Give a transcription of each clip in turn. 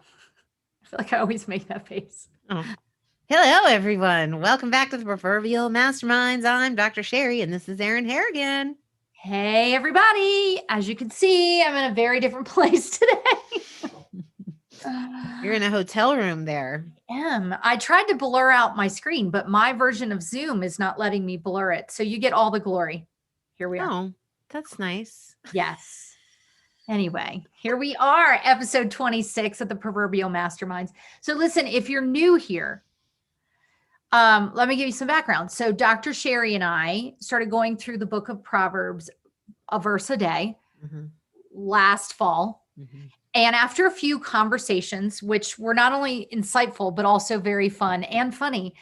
I feel like I always make that face. Oh. Hello, everyone. Welcome back to the Proverbial Masterminds. I'm Dr. Sherry, and this is Erin Harrigan. Hey, everybody. As you can see, I'm in a very different place today. You're in a hotel room there. I tried to blur out my screen, but my version of Zoom is not letting me blur it. So you get all the glory. Here we are. Oh, that's nice. Yes. Anyway, here we are, episode 26 of the Proverbial Masterminds. So listen, if you're new here, let me give you some background. So Dr. Sherry and I started going through the book of Proverbs, a verse a day, last fall. And after a few conversations, which were not only insightful, but also very fun and funny,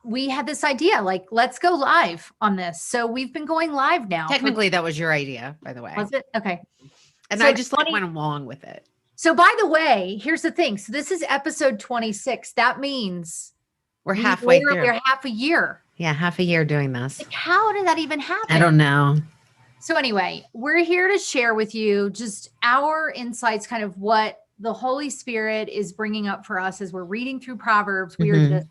we had this idea, like, let's go live on this. So we've been going live now. Technically, that was your idea, by the way. Was it? Okay. And so I just went along with it. So by the way, here's the thing. So this is episode 26. That means we're halfway through. We're half a year. Yeah, half a year doing this. Like, how did that even happen? I don't know. So anyway, we're here to share with you just our insights, kind of what the Holy Spirit is bringing up for us as we're reading through Proverbs. We are just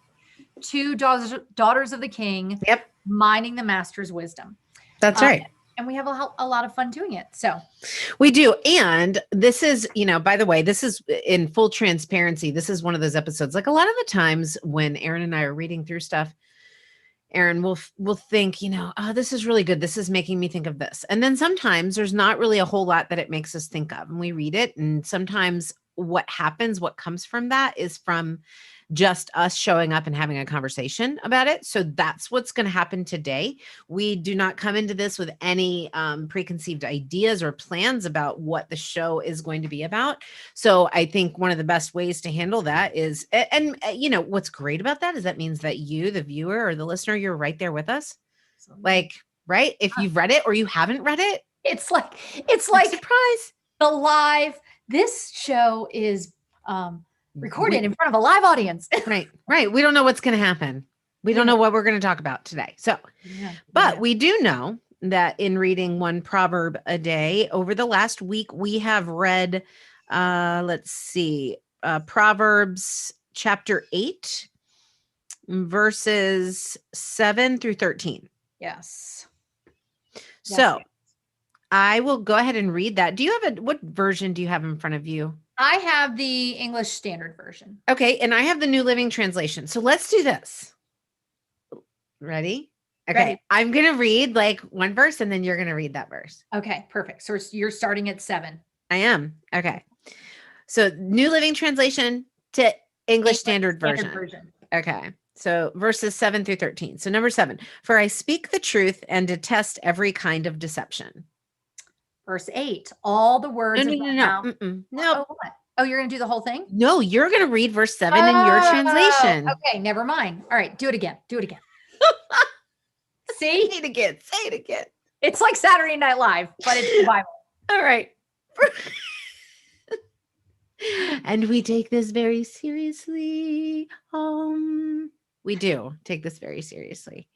two daughters of the King, mining the Master's wisdom. That's right. And we have a lot of fun doing it. So we do. And this is, by the way, this is in full transparency. This is one of those episodes, like a lot of the times when Erin and I are reading through stuff, Erin will think, oh, this is really good. This is making me think of this. And then sometimes there's not really a whole lot that it makes us think of. And we read it. And sometimes what comes from that is from just us showing up and having a conversation about it. So that's what's going to happen today. We do not come into this with any preconceived ideas or plans about what the show is going to be about. So I think one of the best ways to handle that is, and what's great about that is that means that you, the viewer or the listener, you're right there with us. Like, right? If you've read it or you haven't read it, it's like surprise. The live, this show is recorded in front of a live audience. Right. We don't know what's going to happen. We don't know what we're going to talk about today. So, but we do know that in reading one proverb a day over the last week, we have read, Proverbs chapter 8, verses 7 through 13. Yes. So I will go ahead and read that. What version do you have in front of you? I have the English Standard Version. Okay. And I have the New Living Translation. So let's do this. Ready? Okay. Ready. I'm going to read like one verse and then you're going to read that verse. Okay, perfect. So you're starting at 7. I am. Okay. So New Living Translation to English Standard Version. Okay. So verses 7 through 13. So number 7, for I speak the truth and detest every kind of deception. Verse 8, all the words No. Oh, what? Oh, you're going to do the whole thing? No, you're going to read verse 7 in your translation. Okay, never mind. All right, do it again. See? Say it again. It's like Saturday Night Live, but it's the Bible. All right. And we take this very seriously. We do take this very seriously.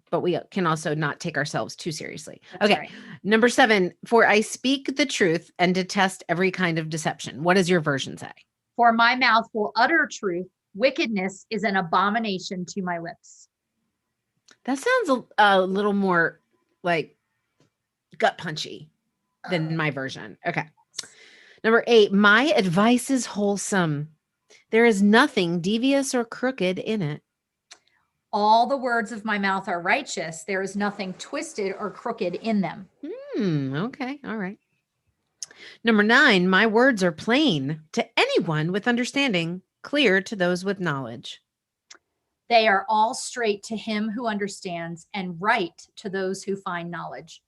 But we can also not take ourselves too seriously. Okay. Right. Number 7, for I speak the truth and detest every kind of deception. What does your version say? For my mouth will utter truth. Wickedness is an abomination to my lips. That sounds a little more like gut punchy than my version. Okay. Number 8, my advice is wholesome. There is nothing devious or crooked in it. All the words of my mouth are righteous. There is nothing twisted or crooked in them. Okay. All right. Number 9, my words are plain to anyone with understanding, clear to those with knowledge. They are all straight to him who understands and right to those who find knowledge.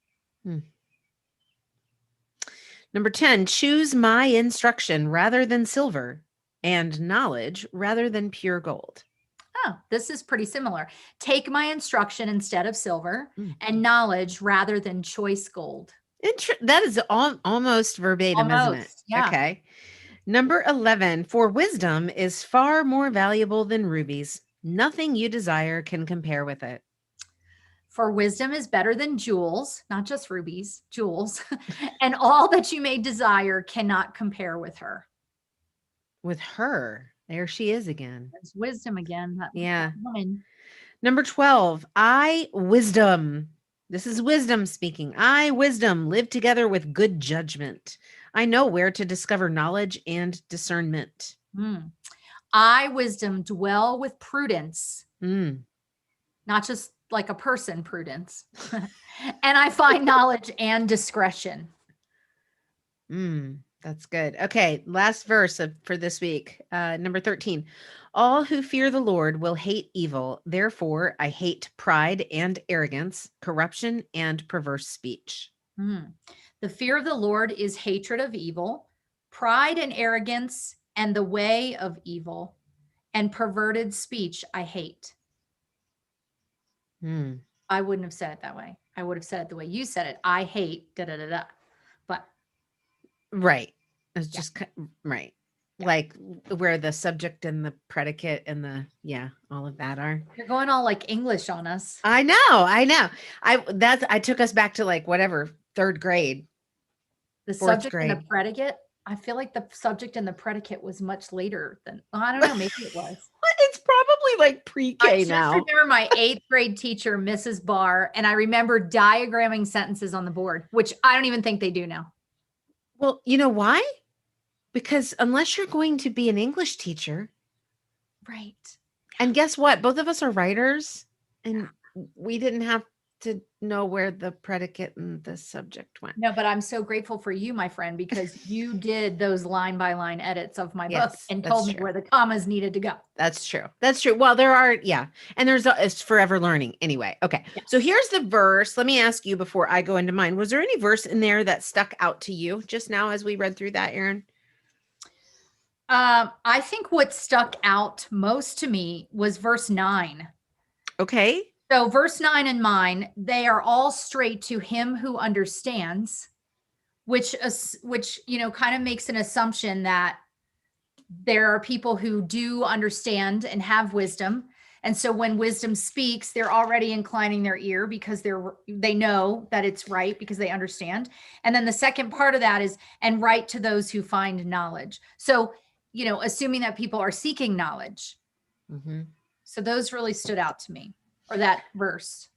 Number 10, choose my instruction rather than silver and knowledge rather than pure gold. Oh, this is pretty similar. Take my instruction instead of silver and knowledge rather than choice gold. That is almost verbatim, isn't it? Yeah. Okay. Number 11, for wisdom is far more valuable than rubies. Nothing you desire can compare with it. For wisdom is better than jewels, not just rubies, jewels, and all that you may desire cannot compare with her. with her. There she is again. There's wisdom again. That Yeah. woman. Number 12, I, wisdom. This is wisdom speaking. I, wisdom, live together with good judgment. I know where to discover knowledge and discernment. Mm. I, wisdom, dwell with prudence, Mm. not just like a person, prudence. And I find knowledge and discretion. That's good. Okay, last verse for this week. Number 13. All who fear the Lord will hate evil. Therefore, I hate pride and arrogance, corruption and perverse speech. Mm. The fear of the Lord is hatred of evil, pride and arrogance, and the way of evil, and perverted speech I hate. I wouldn't have said it that way. I would have said it the way you said it. I hate da da da da. But Right. It's Yeah. just right. Yeah. Like where the subject and the predicate and all of that are. you're going all like English on us. I know. I took us back to like whatever, 3rd grade. The 4th subject and the grade. predicate. I feel like the subject and the predicate was much later than, I don't know, maybe it was. It's probably like I pre-K just now. remember my 8th grade teacher, Mrs. Barr, and I remember diagramming sentences on the board, which I don't even think they do now. Well, you know why? Because unless you're going to be an English teacher, Right. and guess what? Both of us are writers, and we didn't have to know where the predicate and the subject went. No, but I'm so grateful for you, my friend, because you did those line by line edits of my book Yes, and that's told me true. where the commas needed to go. That's true. That's true. Well, there are, and it's forever learning anyway. Okay. Yeah. So here's the verse. Let me ask you before I go into mine. Was there any verse in there that stuck out to you just now as we read through that, Erin? I think what stuck out most to me was verse 9. Okay. So verse 9 and mine, they are all straight to him who understands, which kind of makes an assumption that there are people who do understand and have wisdom. And so when wisdom speaks, they're already inclining their ear because they know that it's right because they understand. And then the second part of that is, and right to those who find knowledge. So, assuming that people are seeking knowledge. Mm-hmm. So those really stood out to me, or that verse.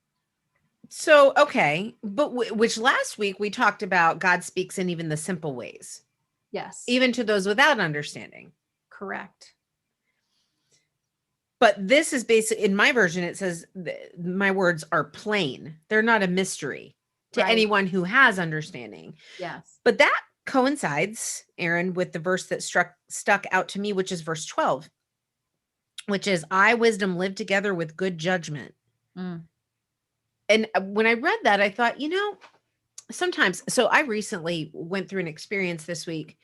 So, okay. But which last week we talked about God speaks in even the simple ways. Yes. Even to those without understanding. Correct. But this is basically, in my version, it says my words are plain. They're not a mystery to anyone who has understanding. Yes. But that coincides, Erin, with the verse that stuck out to me, which is verse 12, which is, I, wisdom, live together with good judgment. Mm. And when I read that, I thought, sometimes, so I recently went through an experience this week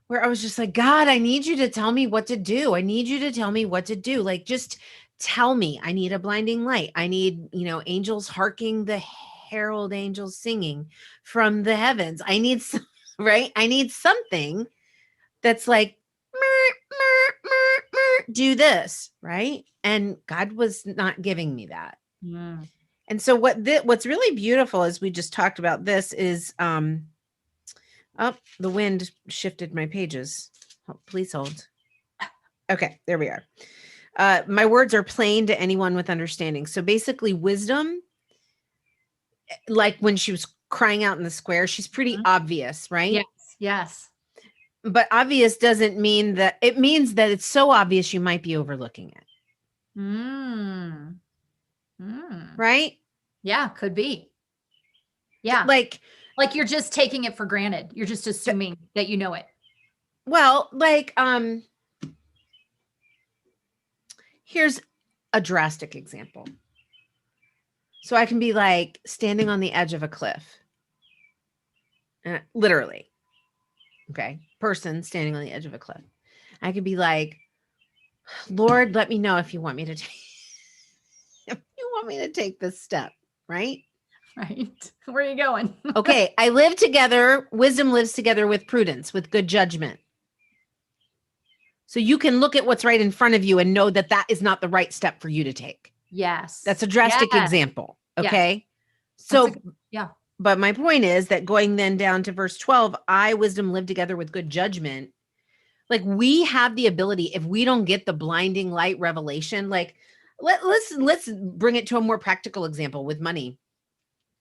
where I was just like, God, I need you to tell me what to do. I need you to tell me what to do. Like, just tell me. I need a blinding light. I need, angels harking, the herald angels singing from the heavens. I need right? I need something that's like, do this, right? And God was not giving me that. Mm. And so what's really beautiful, as we just talked about, this is, the wind shifted my pages. Please hold. Okay, there we are. My words are plain to anyone with understanding. So basically, wisdom, like when she was crying out in the square, she's pretty obvious, right? Yes. But obvious doesn't mean that, it means that it's so obvious you might be overlooking it. Right? Yeah, could be. Yeah. Like you're just taking it for granted. You're just assuming that you know it. Well, like, here's a drastic example. So I can be like standing on the edge of a cliff. Literally. Okay. Person standing on the edge of a cliff. I could be like, Lord, let me know if you want me to take this step, right? Right. Where are you going? Okay. I live together. Wisdom lives together with prudence, with good judgment. So you can look at what's right in front of you and know that that is not the right step for you to take. Yes. That's a drastic example. Okay. Yes. So, but my point is that going then down to verse 12, I, wisdom, live together with good judgment. Like we have the ability, if we don't get the blinding light revelation, like let's bring it to a more practical example with money.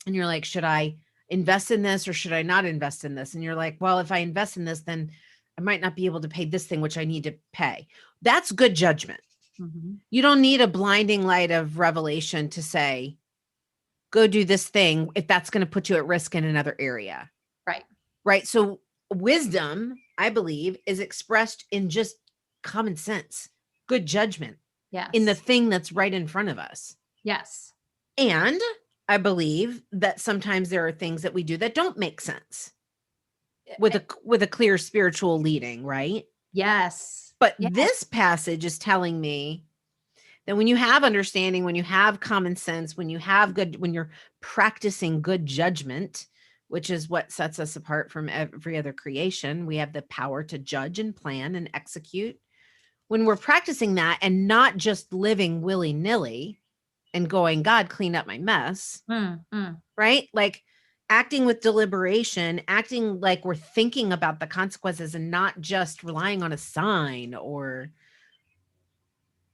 And you're like, should I invest in this or should I not invest in this? And you're like, well, if I invest in this, then I might not be able to pay this thing, which I need to pay. That's good judgment. Mhm. You don't need a blinding light of revelation to say, go do this thing if that's going to put you at risk in another area. Right. Right. So wisdom, I believe, is expressed in just common sense, good judgment Yes. in the thing that's right in front of us. Yes. And I believe that sometimes there are things that we do that don't make sense with a clear spiritual leading, right? Yes. But Yes. this passage is telling me that when you have understanding, when you have common sense, when you're practicing good judgment, which is what sets us apart from every other creation, we have the power to judge and plan and execute. When we're practicing that and not just living willy-nilly and going, God, clean up my mess, right? Like acting with deliberation, acting like we're thinking about the consequences and not just relying on a sign or,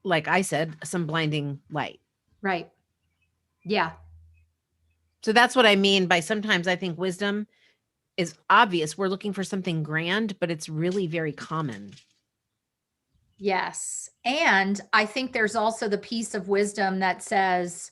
like I said, some blinding light. Right. Yeah. So that's what I mean by sometimes I think wisdom is obvious. We're looking for something grand, but it's really very common. Yes. And I think there's also the piece of wisdom that says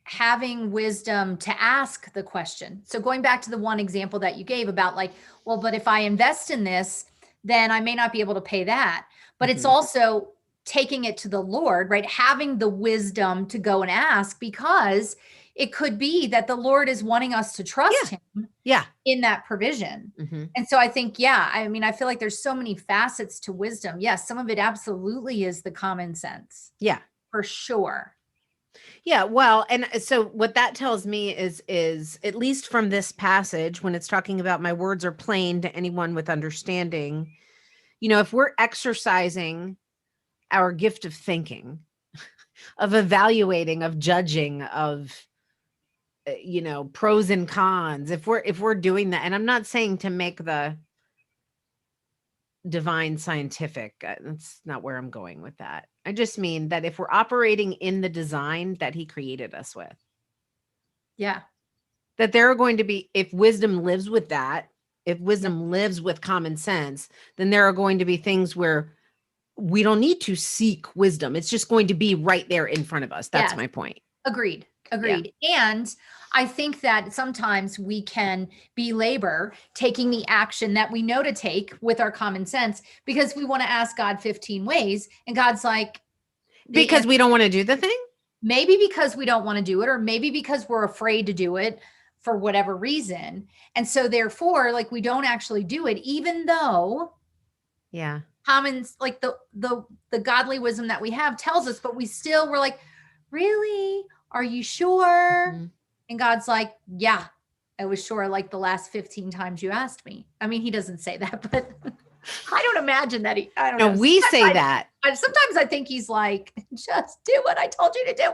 having wisdom to ask the question. So going back to the one example that you gave about like, well, but if I invest in this, then I may not be able to pay that. But it's also taking it to the Lord, right? Having the wisdom to go and ask, because it could be that the Lord is wanting us to trust him in that provision. And so I think, I mean, I feel like there's so many facets to wisdom. Yes, some of it absolutely is the common sense. Yeah, for sure. Yeah, well, and so what that tells me is at least from this passage, when it's talking about my words are plain to anyone with understanding, if we're exercising our gift of thinking, of evaluating, of judging, of pros and cons, if we're doing that, and I'm not saying to make the divine scientific, that's not where I'm going with that. I just mean that if we're operating in the design that he created us with, that there are going to be, if wisdom lives with that, if wisdom lives with common sense, then there are going to be things where we don't need to seek wisdom. It's just going to be right there in front of us. That's my point. Agreed. And I think that sometimes we can belabor taking the action that we know to take with our common sense because we want to ask God 15 ways. And God's like, because we don't want to do the thing? Maybe because we don't want to do it, or maybe because we're afraid to do it for whatever reason. And so therefore, like, we don't actually do it, even though common, like the godly wisdom that we have tells us, but we're like, really? Are you sure? And God's like, yeah, I was sure, like the last 15 times you asked me. I mean, he doesn't say that, but I don't imagine that I don't know. We say that. Sometimes I think he's like, just do what I told you to do.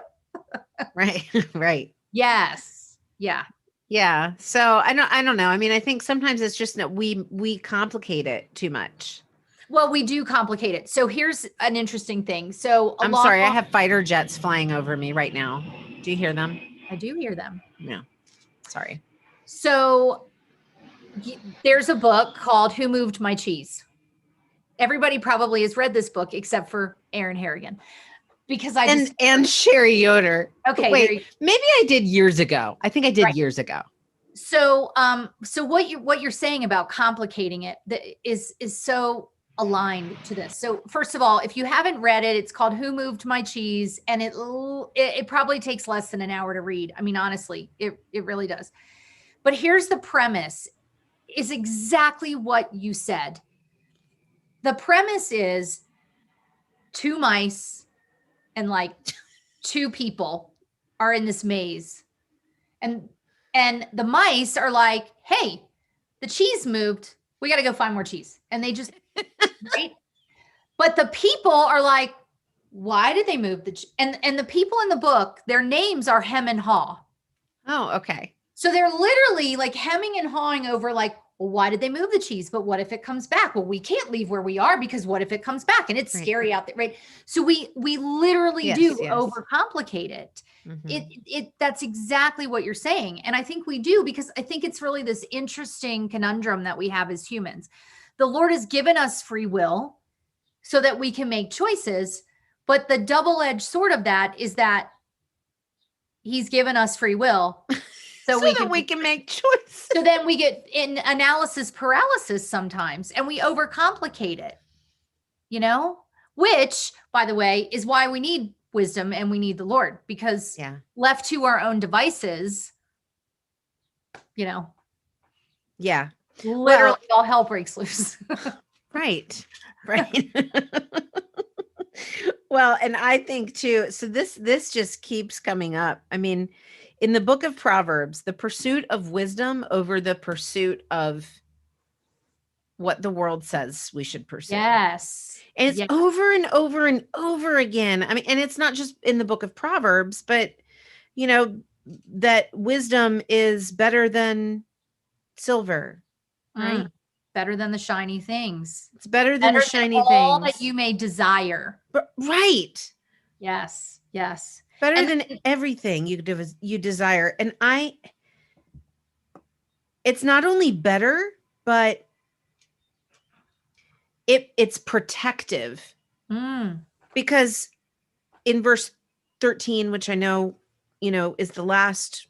Right. Yes. Yeah. Yeah. So I don't know. I mean, I think sometimes it's just that we complicate it too much. Well, we do complicate it. So here's an interesting thing. So I'm sorry, I have fighter jets flying over me right now. Do you hear them? I do hear them. No. Sorry. So there's a book called Who Moved My Cheese? Everybody probably has read this book except for Aaron Harrigan. Because and Sherry Yoder. Okay. Wait, maybe I did years ago. I think I did years ago. So what you're saying about complicating it is so aligned to this. So first of all, if you haven't read it, it's called Who Moved My Cheese, and it probably takes less than an hour to read. I mean, honestly, it really does. But here's the premise, is exactly what you said. The premise is 2 mice and like 2 people are in this maze, and the mice are like, hey, the cheese moved. We got to go find more cheese. And they just, right? But the people are like, why did they move and the people in the book, their names are Hem and Haw. Oh, okay. So they're literally like hemming and hawing over like, well, why did they move the cheese? But what if it comes back? Well, we can't leave where we are because what if it comes back and it's Right. scary out there, right? So we literally Yes, do yes. overcomplicate it. Mhm. That's exactly what you're saying. And I think we do, because I think it's really this interesting conundrum that we have as humans. The Lord has given us free will so that we can make choices. But the double-edged sword of that is that he's given us free will so we can make choices. so then we get in analysis paralysis sometimes, and we overcomplicate it, which, by the way, is why we need wisdom and we need the Lord, because Yeah. left to our own devices, Yeah. literally all hell breaks loose. Right. Right. Well, and I think too, so this just keeps coming up. I mean, in the book of Proverbs, the pursuit of wisdom over the pursuit of what the world says we should pursue. Yes. And it's over and over and over again. I mean, and it's not just in the book of Proverbs, but that wisdom is better than silver, right? Better than the shiny things. It's better than the shiny all things. that you may desire. Right. Yes. Yes. Better than everything you desire. And it's not only better, but it's protective. Because in verse 13, which I know, is the last,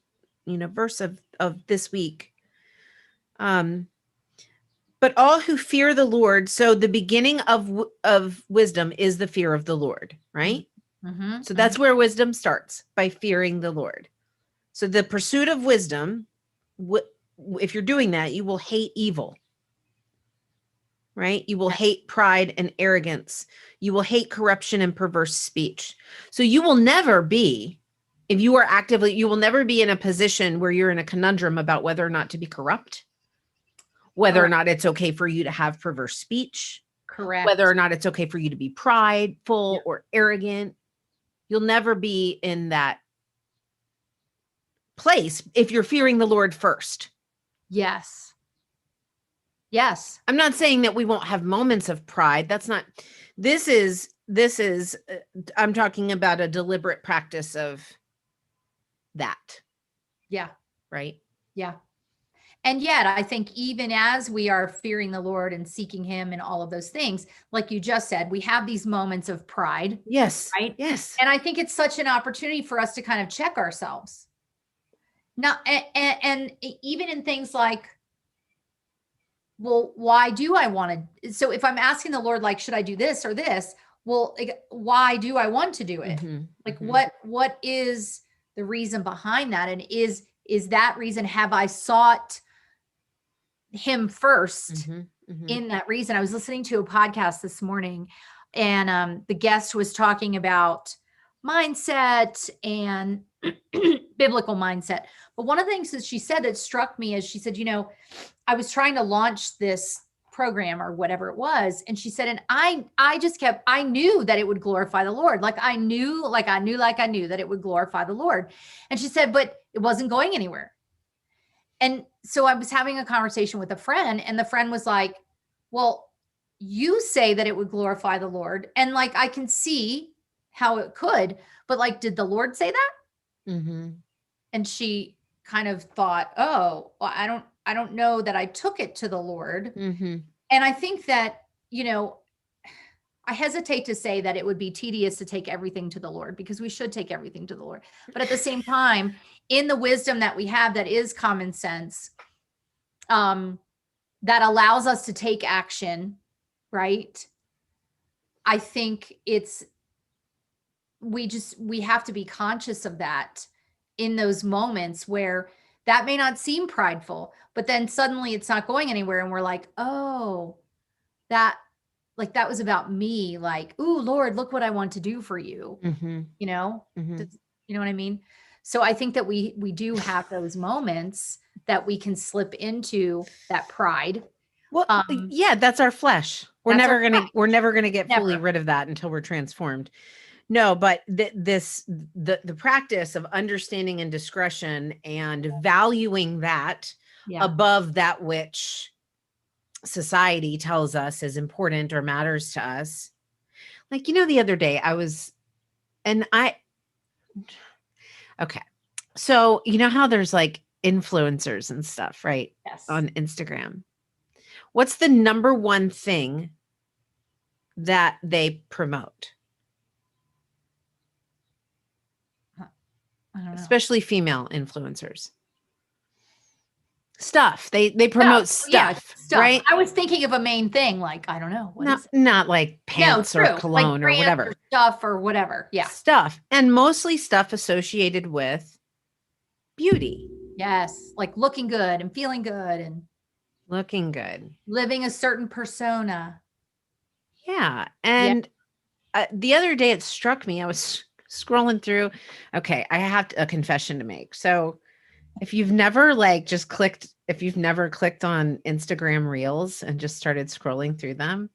verse of this week. But all who fear the Lord, so the beginning of wisdom is the fear of the Lord, right? So that's where wisdom starts, by fearing the Lord. So the pursuit of wisdom, if you're doing that, you will hate evil, right? You will hate pride and arrogance. You will hate corruption and perverse speech. So you will never be, if you are actively, you will never be in a position where you're in a conundrum about whether or not to be corrupt, whether or not it's okay for you to have perverse speech, correct, whether or not it's okay for you to be prideful or arrogant. You'll never be in that place if you're fearing the Lord first. Yes. I'm not saying that we won't have moments of pride. That's not, this is, I'm talking about a deliberate practice of that. Yeah. Right. Yeah. And yet, I think even as we are fearing the Lord and seeking him and all of those things, like you just said, we have these moments of pride. Yes. Right. Yes. And I think it's such an opportunity for us to kind of check ourselves. Now, and even in things like, well, why do I want to? So if I'm asking the Lord, like, should I do this or this? Well, why do I want to do it? Like, what is the reason behind that? And is that reason, have I sought him first in that reason? I was listening to a podcast this morning, and the guest was talking about mindset and biblical mindset. But one of the things that she said that struck me is, she said, I was trying to launch this program or whatever it was. And she said, and I knew that it would glorify the Lord. I knew that it would glorify the Lord. And she said, but it wasn't going anywhere. And so I was having a conversation with a friend, and the friend was like, well, you say that it would glorify the Lord. And I can see how it could, but did the Lord say that? And she kind of thought, oh, well, I don't know that I took it to the Lord. And I think that, I hesitate to say that it would be tedious to take everything to the Lord, because we should take everything to the Lord. But at the same time, in the wisdom that we have, that is common sense, that allows us to take action, right? I think we have to be conscious of that in those moments where that may not seem prideful, but then suddenly it's not going anywhere. And we're like, oh, that was about me. Ooh, Lord, look what I want to do for you. You know what I mean? So I think that we do have those moments that we can slip into that pride. Well, yeah, that's our flesh. We're never going to get fully rid of that until we're transformed. No, but the practice of understanding and discretion and valuing that above that which society tells us is important or matters to us. Like, the other day and I, okay. So, how there's like influencers and stuff, right? Yes. On Instagram. What's the number one thing that they promote? I don't know. Especially female influencers. Stuff. They promote stuff, right? I was thinking of a main thing, like, I don't know. What is it? Not like pants or True. cologne like or whatever. Or stuff or whatever. Yeah. Stuff. And mostly stuff associated with beauty. Yes. Like looking good and feeling good and looking good. Living a certain persona. Yeah. And the other day it struck me, I was scrolling through. Okay. I have a confession to make. So if you've never if you've never clicked on Instagram Reels and just started scrolling through them.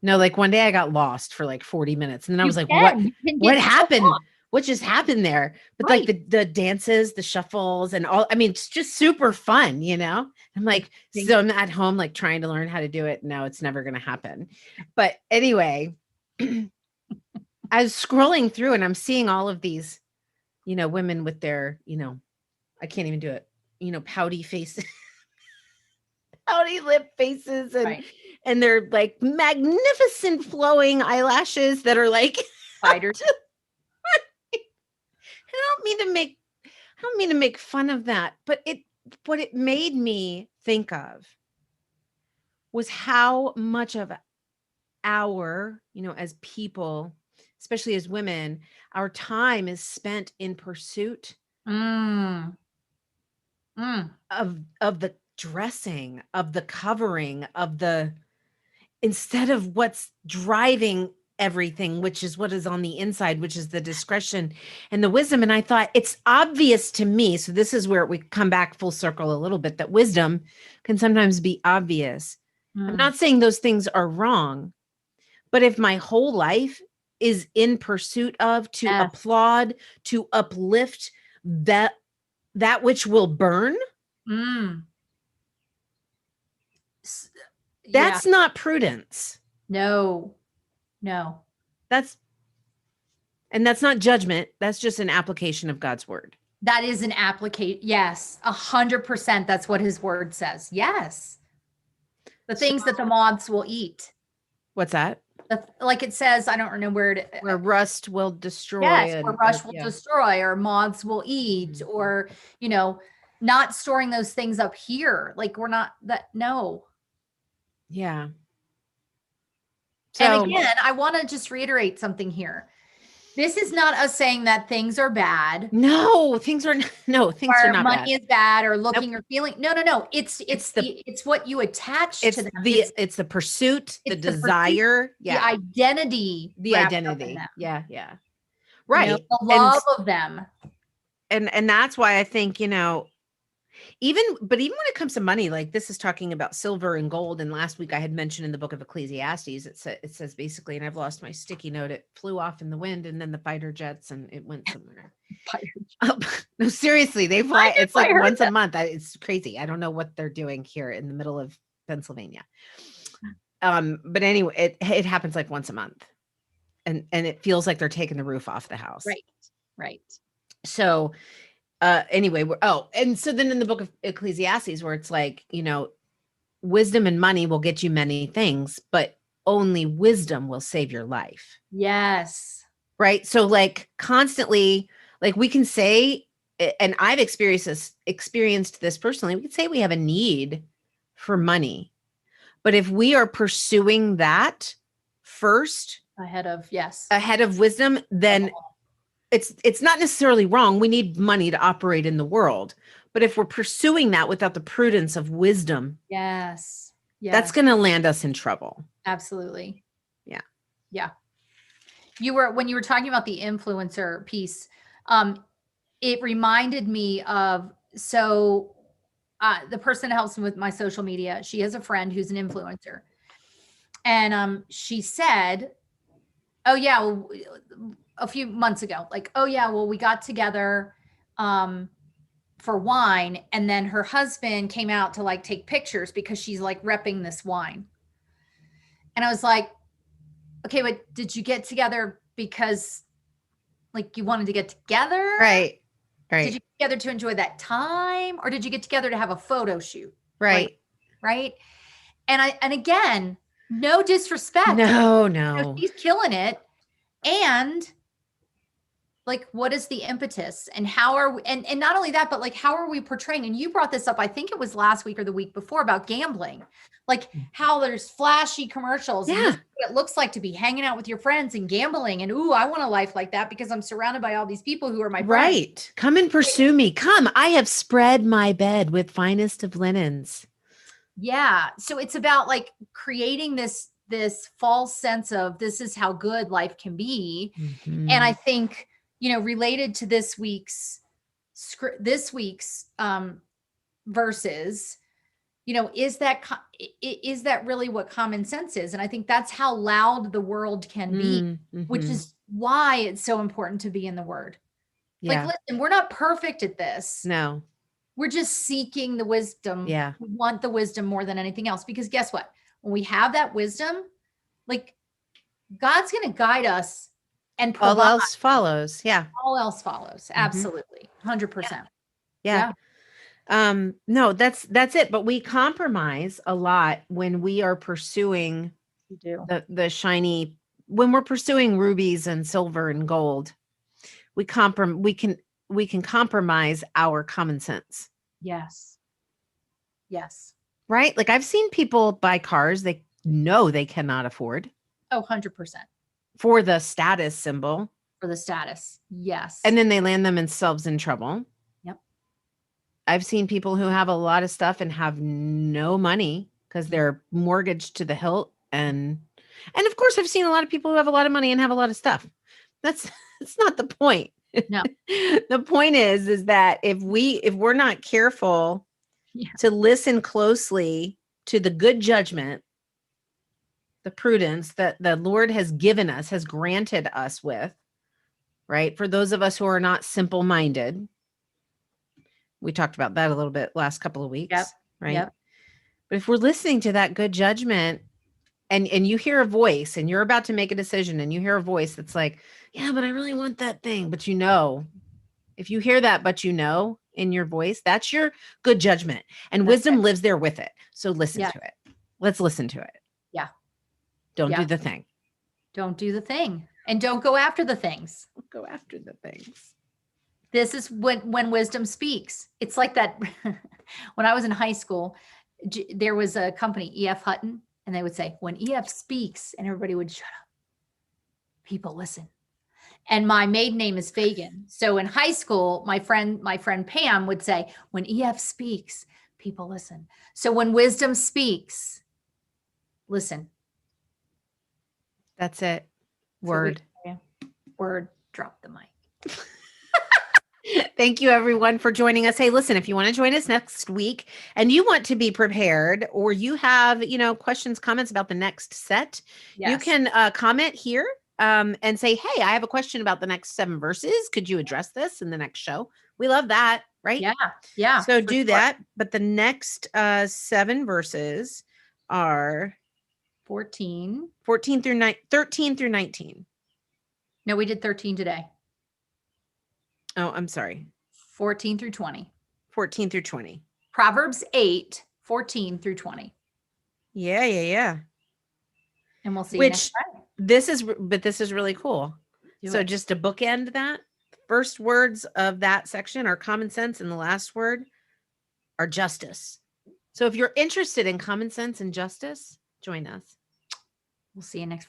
No, like one day I got lost for like 40 minutes and then I was like, what happened? What just happened there? But like the dances, the shuffles and all, I mean, it's just super fun, I'm like, so I'm at home, like trying to learn how to do it. No, it's never going to happen. But anyway, I was scrolling through and I'm seeing all of these, women with their, I can't even do it, pouty faces, pouty lip faces and they're like magnificent flowing eyelashes that are like spiders. I don't mean to make fun of that, but what it made me think of was how much of our, as people, especially as women, our time is spent in pursuit of the dressing, of the covering, instead of what's driving everything, which is what is on the inside, which is the discretion and the wisdom. And I thought it's obvious to me. So this is where we come back full circle a little bit, that wisdom can sometimes be obvious. I'm not saying those things are wrong, but if my whole life is in pursuit of, to applaud, to uplift that which will burn, that's not prudence. No. That's not judgment. That's just an application of God's word. That is an application. Yes. 100%. That's what his word says. Yes. The things that the moths will eat. What's that? Like it says, I don't remember where rust will destroy. Yes, where rust will destroy, or moths will eat, or, not storing those things up here. Like we're not that. No. Yeah. So, and again, I want to just reiterate something here. This is not us saying that things are bad. No, things are not bad. Money is bad or looking or feeling. No. It's what you attach to them. It's the pursuit, the desire, the identity. Yeah. Right. The love of them. And that's why I think, even when it comes to money, like this is talking about silver and gold. And last week I had mentioned in the book of Ecclesiastes, it says basically, and I've lost my sticky note, it flew off in the wind and then the fighter jets and it went somewhere. No, seriously, they fly. It's like once a month. It's crazy. I don't know what they're doing here in the middle of Pennsylvania. But anyway, it happens like once a month. And it feels like they're taking the roof off the house. Right. So anyway, and so then in the book of Ecclesiastes, where it's like, wisdom and money will get you many things, but only wisdom will save your life. Yes. Right. So like constantly, like we can say, and I've experienced this personally, we could say we have a need for money, but if we are pursuing that first ahead of wisdom, then it's not necessarily wrong. We need money to operate in the world. But if we're pursuing that without the prudence of wisdom, yes, that's going to land us in trouble. Absolutely. Yeah. When you were talking about the influencer piece, it reminded me of, the person that helps me with my social media, she has a friend who's an influencer. And she said, oh yeah, well, a few months ago, like, oh yeah, well, we got together for wine, and then her husband came out to like take pictures because she's like repping this wine. And I was like, okay, but did you get together because like you wanted to get together? Right. Did you get together to enjoy that time, or did you get together to have a photo shoot? Right. Like, right. And again, no disrespect. No, You know, no. she's killing it. And like, what is the impetus, and how are we, and not only that, but like, how are we portraying? And you brought this up, I think it was last week or the week before, about gambling, like how there's flashy commercials. And Yeah. this is what it looks like to be hanging out with your friends and gambling. And, ooh, I want a life like that because I'm surrounded by all these people who are my friends. Right. Come and pursue me. Come. I have spread my bed with finest of linens. Yeah. So it's about like creating this false sense of this is how good life can be. Mhm. And I think, you know, related to this week's verses, you know, is that really what common sense is? And I think that's how loud the world can be, which Mhm. is why it's so important to be in the word. Yeah. Like, listen, we're not perfect at this. No. We're just seeking the wisdom. Yeah. We want the wisdom more than anything else, because guess what? When we have that wisdom, like, God's going to guide us and All provide. else follows. Yeah. All else follows. Absolutely. 100%. Yeah. No, that's it. But we compromise a lot when we are pursuing You do. the shiny, when we're pursuing rubies and silver and gold. We can compromise our common sense. Yes. Yes. Right? Like, I've seen people buy cars they know they cannot afford Oh, 100% for the status symbol, for the status. Yes. and then they land themselves in trouble. Yep. I've seen people who have a lot of stuff and have no money because they're mortgaged to the hilt. And of course, I've seen a lot of people who have a lot of money and have a lot of stuff. That's not the point. No. The point is that if we're not careful to listen closely to the good judgment, the prudence that the Lord has given us, has granted us with, right? For those of us who are not simple-minded, we talked about that a little bit last couple of weeks, Yep. right? Yep. But if we're listening to that good judgment, and you hear a voice and you're about to make a decision and you hear a voice that's like, yeah, but I really want that thing. But you know, if you hear that, but you know, in your voice, that's your good judgment, and wisdom lives there with it. So listen to it. Let's listen to it. Yeah. Don't do the thing. Don't do the thing, and don't go after the things. Don't go after the things. This is when wisdom speaks. It's like that. When I was in high school, there was a company, E.F. Hutton, and they would say, when E.F. speaks, and everybody would shut up. People listen. And my maiden name is Fagan. So in high school, my friend Pam would say, when EF speaks, people listen. So when wisdom speaks, listen. That's it. Word. Word, drop the mic. Thank you, everyone, for joining us. Hey, listen, if you want to join us next week and you want to be prepared, or you have, questions, comments about the next set, you can comment here and say, hey, I have a question about the next 7 verses. Could you address this in the next show? We love that, right? Yeah. Yeah. So do that. But the next 7 verses are 13 through 19. No, we did 13 today. Oh, I'm sorry. 14 through 20. 14 through 20. Proverbs 8, 14 through 20. Yeah. And we'll see you next time. This is really cool. Just to bookend that, first words of that section are common sense, and the last word are justice. So if you're interested in common sense and justice, join us. We'll see you next Friday.